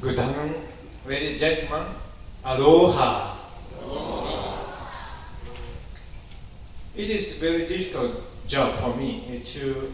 Good afternoon, ladies and gentlemen. Aloha. It is a very difficult job for me to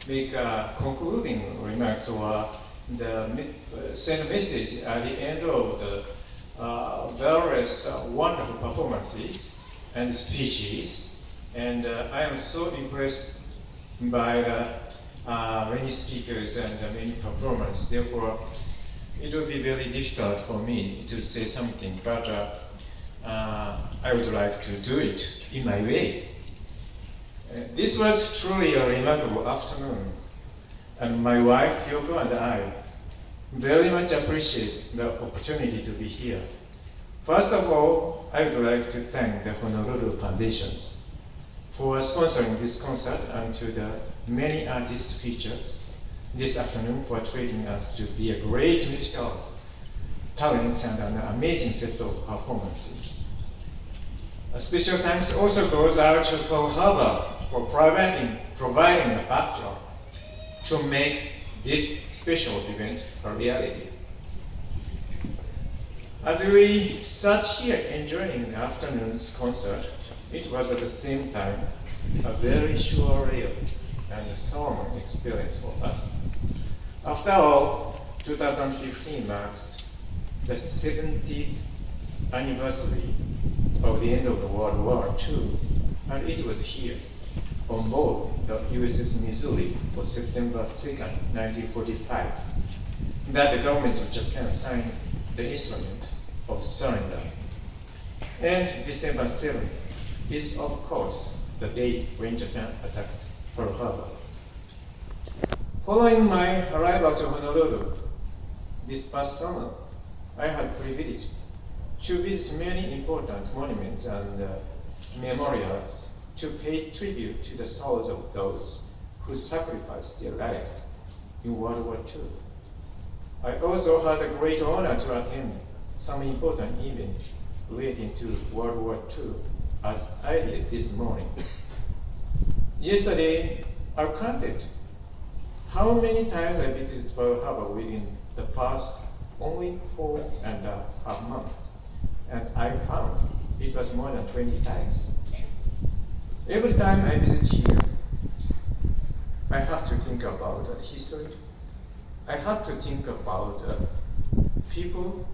make concluding remarks or send a message at the end of the various wonderful performances and speeches. And I am so impressed by the many speakers and many performers. Therefore, it will be very difficult for me to say something, but I would like to do it in my way. This was truly a remarkable afternoon, and my wife Yoko and I very much appreciate the opportunity to be here. First of all, I would like to thank the Honolulu Foundations for sponsoring this concert and to the many artist features this afternoon for treating us to be a great musical talents and an amazing set of performances. A special thanks also goes out to Pearl Harbor for providing a backdrop to make this special event a reality. As we sat here enjoying the afternoon's concert, it was at the same time a very surreal and solemn experience for us. After all, 2015 marks the 70th anniversary of the end of the World War II, and it was here, on board the USS Missouri on September 2nd, 1945, that the government of Japan signed the instrument of surrender. And December 7th is, of course, the day when Japan attacked Pearl Harbor. Following my arrival to Honolulu this past summer, I had the privilege to visit many important monuments and memorials to pay tribute to the souls of those who sacrificed their lives in World War II. I also had a great honor to attend some important events relating to World War II, as I did this morning. Yesterday, I counted how many times I visited Pearl Harbor within the past only 4.5 months, and I found it was more than 20 times. Every time I visit here, I have to think about the history. I have to think about people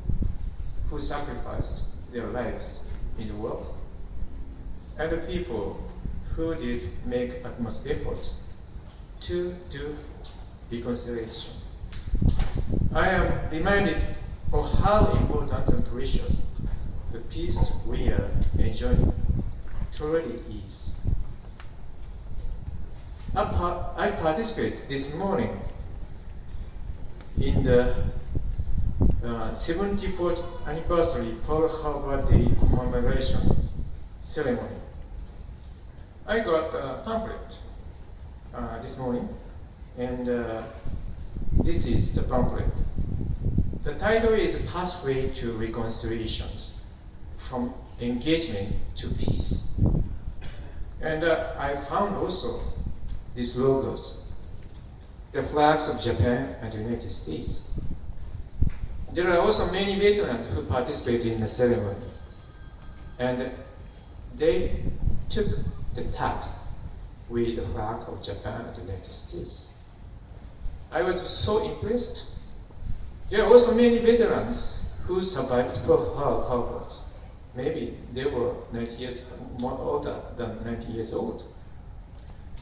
who sacrificed their lives in the war, and the people who did make utmost efforts to do reconciliation. I am reminded of how important and precious the peace we are enjoying truly is. I participated this morning in the 74th anniversary Pearl Harbor Day commemoration ceremony. I got a pamphlet this morning, and this is the pamphlet. The title is Pathway to Reconciliations, from Engagement to Peace. And I found also these logos, the flags of Japan and the United States. There are also many veterans who participated in the ceremony, and they took the tags with the flag of Japan and the United States. I was so impressed. There are also many veterans who survived Pearl Harbor. Maybe they were 90 years more older than 90 years old.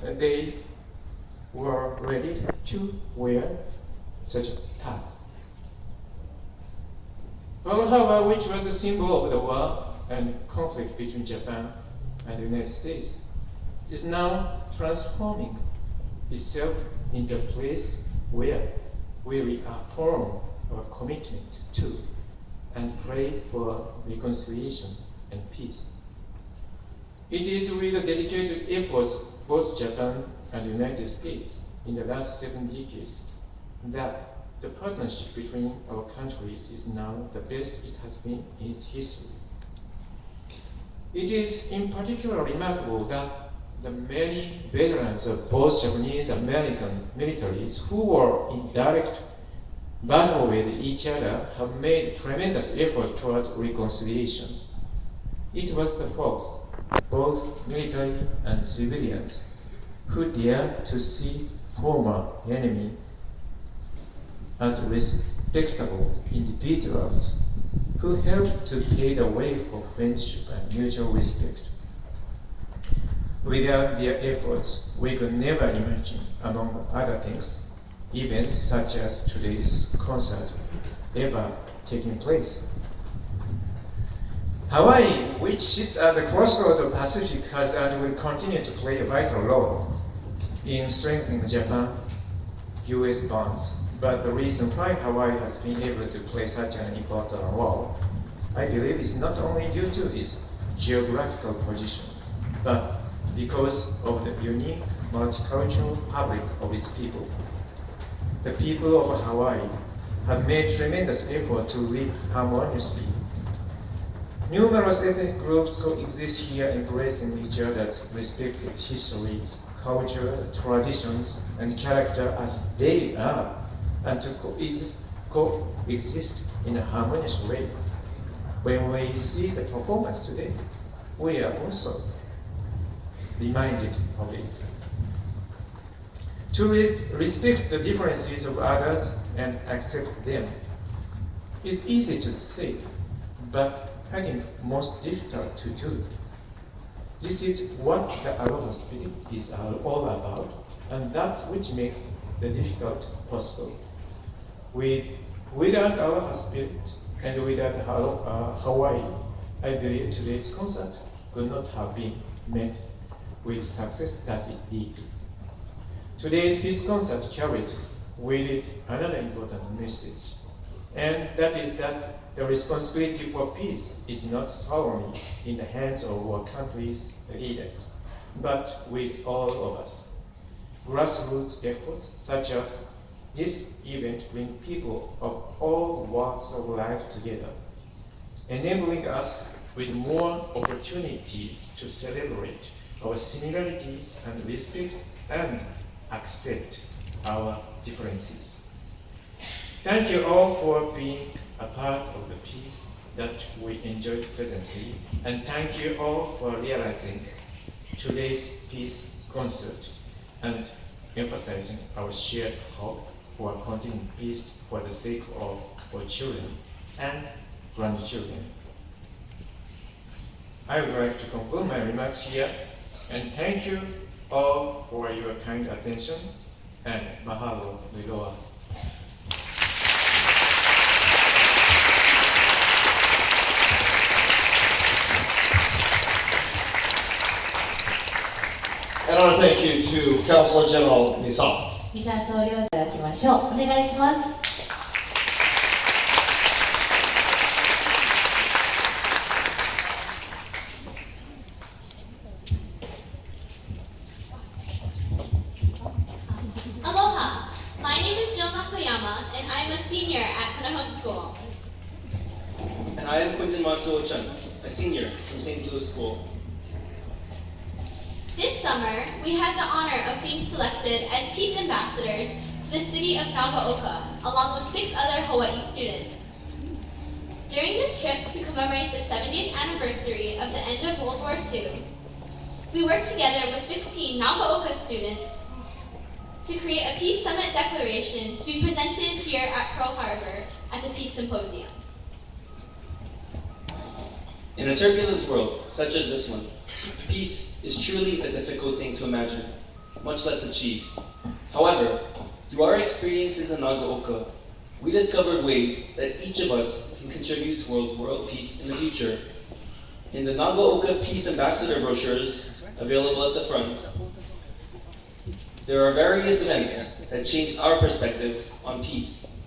And they were ready to wear such tags. Pearl Harbor, which was the symbol of the war and conflict between Japan and the United States, is now transforming itself into a place where we reaffirm our commitment to and pray for reconciliation and peace. It is with the dedicated efforts of both Japan and the United States in the last 7 decades that the partnership between our countries is now the best it has been in its history. It is in particular remarkable that the many veterans of both Japanese and American militaries who were in direct battle with each other have made tremendous effort toward reconciliation. It was the folks, both military and civilians, who dared to see former enemy as respectable individuals who helped to pave the way for friendship and mutual respect. Without their efforts, we could never imagine, among other things, events such as today's concert ever taking place. Hawaii, which sits at the crossroads of the Pacific, has and will continue to play a vital role in strengthening Japan-US bonds. But the reason why Hawaii has been able to play such an important role, I believe, is not only due to its geographical position, but because of the unique multicultural fabric of its people. The people of Hawaii have made tremendous effort to live harmoniously. Numerous ethnic groups coexist here, embracing each other's respective histories, culture, traditions, and character as they are, and to coexist in a harmonious way. When we see the performance today, we are also reminded of it. To respect the differences of others and accept them is easy to say, but I think most difficult to do. This is what the Aloha Spirit is all about, and that which makes the difficult possible. Without Aloha Spirit and without Hawaii, I believe today's concert could not have been met with success that it did. Today's peace concert carries with it another important message, and that is that the responsibility for peace is not solely in the hands of our country's leaders, but with all of us. Grassroots efforts such as this event bring people of all walks of life together, enabling us with more opportunities to celebrate our similarities and respect and accept our differences. Thank you all for being a part of the peace that we enjoy presently, and thank you all for realizing today's peace concert and emphasizing our shared hope for continued peace for the sake of our children and grandchildren. I would like to conclude my remarks here, and thank you all for your kind attention, and mahalo liloa. And I want to thank you to Councilor General Nissan. 三沢総領事いただきましょう。お願いします。Aloha! My name is Joma Koyama, and I am a senior at Kanaho School. And I am Quinton Matsuo-chan, a senior from St. Louis School. This summer, we had the honor of being selected as Peace Ambassadors to the city of Nagaoka, along with 6 other Hawaii students. During this trip to commemorate the 70th anniversary of the end of World War II, we worked together with 15 Nagaoka students to create a Peace Summit Declaration to be presented here at Pearl Harbor at the Peace Symposium. In a turbulent world such as this one, peace is truly a difficult thing to imagine, much less achieve. However, through our experiences in Nagaoka, we discovered ways that each of us can contribute towards world peace in the future. In the Nagaoka Peace Ambassador brochures available at the front, there are various events that changed our perspective on peace.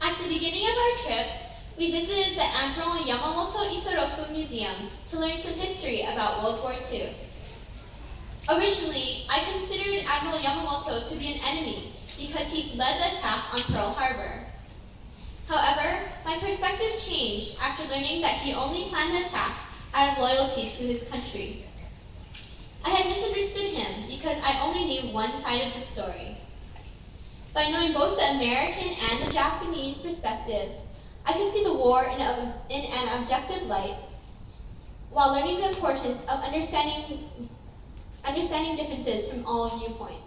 At the beginning of our trip, we visited the Admiral Yamamoto Isoroku Museum to learn some history about World War II. Originally, I considered Admiral Yamamoto to be an enemy because he led the attack on Pearl Harbor. However, my perspective changed after learning that he only planned the attack out of loyalty to his country. I had misunderstood him because I only knew one side of the story. By knowing both the American and the Japanese perspectives, I could see the war in an objective light, while learning the importance of understanding differences from all viewpoints.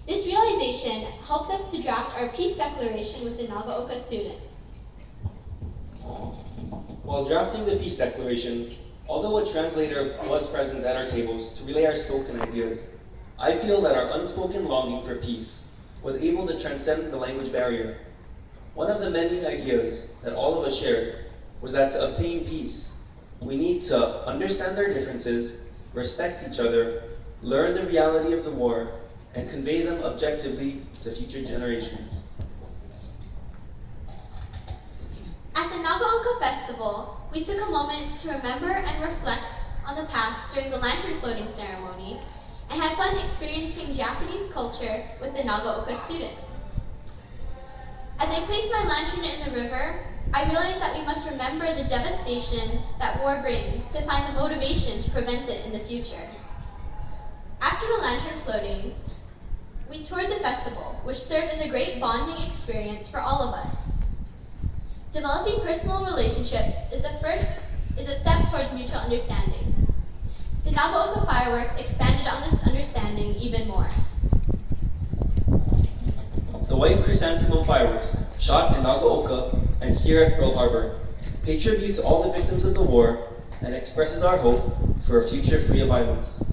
This realization helped us to draft our peace declaration with the Nagaoka students. While drafting the peace declaration, although a translator was present at our tables to relay our spoken ideas, I feel that our unspoken longing for peace was able to transcend the language barrier. One of the many ideas that all of us shared was that to obtain peace, we need to understand our differences, respect each other, learn the reality of the war, and convey them objectively to future generations. At the Nagaoka Festival, we took a moment to remember and reflect on the past during the lantern floating ceremony and had fun experiencing Japanese culture with the Nagaoka students. As I placed my lantern in the river, I realized that we must remember the devastation that war brings to find the motivation to prevent it in the future. After the lantern floating, we toured the festival, which served as a great bonding experience for all of us. Developing personal relationships is a step towards mutual understanding. The Nagaoka fireworks expanded on this understanding even more. The white chrysanthemum fireworks, shot in Nagaoka and here at Pearl Harbor, pay tribute to all the victims of the war and expresses our hope for a future free of violence.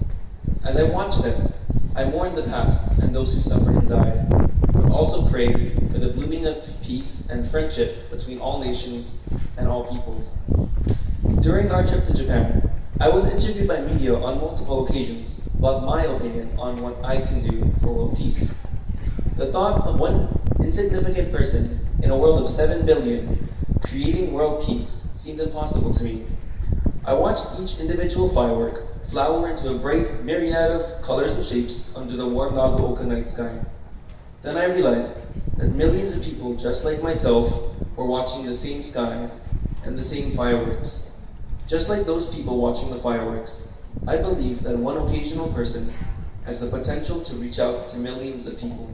As I watched them, I mourned the past and those who suffered and died, but also prayed for the blooming of peace and friendship between all nations and all peoples. During our trip to Japan, I was interviewed by media on multiple occasions about my opinion on what I can do for world peace. The thought of one insignificant person in a world of 7 billion creating world peace seemed impossible to me. I watched each individual firework flower into a bright myriad of colors and shapes under the warm Nagaoka night sky. Then I realized that millions of people just like myself were watching the same sky and the same fireworks. Just like those people watching the fireworks, I believe that one occasional person has the potential to reach out to millions of people.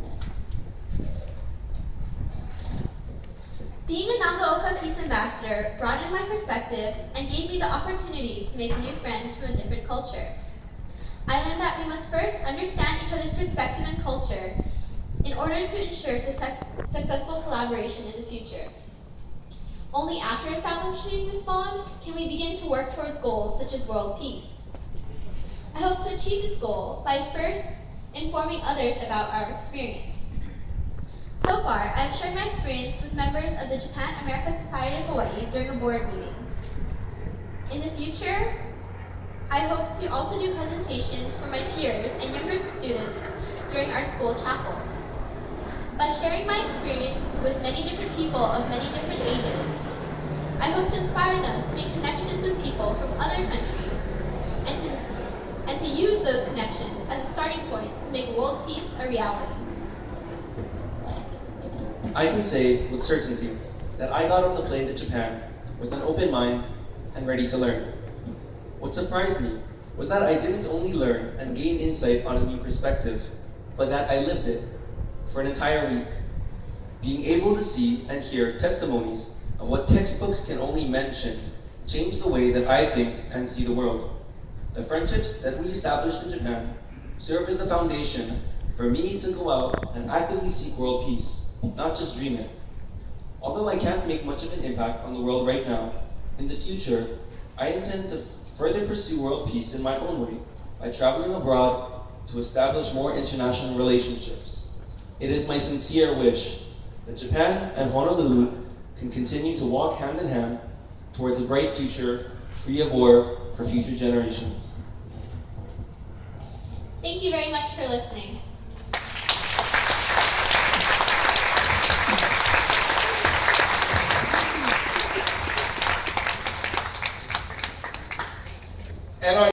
Being a Nagaoka Peace Ambassador broadened my perspective and gave me the opportunity to make new friends from a different culture. I learned that we must first understand each other's perspective and culture in order to ensure successful collaboration in the future. Only after establishing this bond can we begin to work towards goals such as world peace. I hope to achieve this goal by first informing others about our experience. So far, I've shared my experience with members of the Japan-America Society of Hawaii during a board meeting. In the future, I hope to also do presentations for my peers and younger students during our school chapels. By sharing my experience with many different people of many different ages, I hope to inspire them to make connections with people from other countries and to use those connections as a starting point to make world peace a reality. I can say with certainty that I got on the plane to Japan with an open mind and ready to learn. What surprised me was that I didn't only learn and gain insight on a new perspective, but that I lived it for an entire week. Being able to see and hear testimonies of what textbooks can only mention changed the way that I think and see the world. The friendships that we established in Japan serve as the foundation for me to go out and actively seek world peace, not just dream it. Although I can't make much of an impact on the world right now, in the future, I intend to further pursue world peace in my own way by traveling abroad to establish more international relationships. It is my sincere wish that Japan and Honolulu can continue to walk hand in hand towards a bright future, free of war, for future generations. Thank you very much for listening.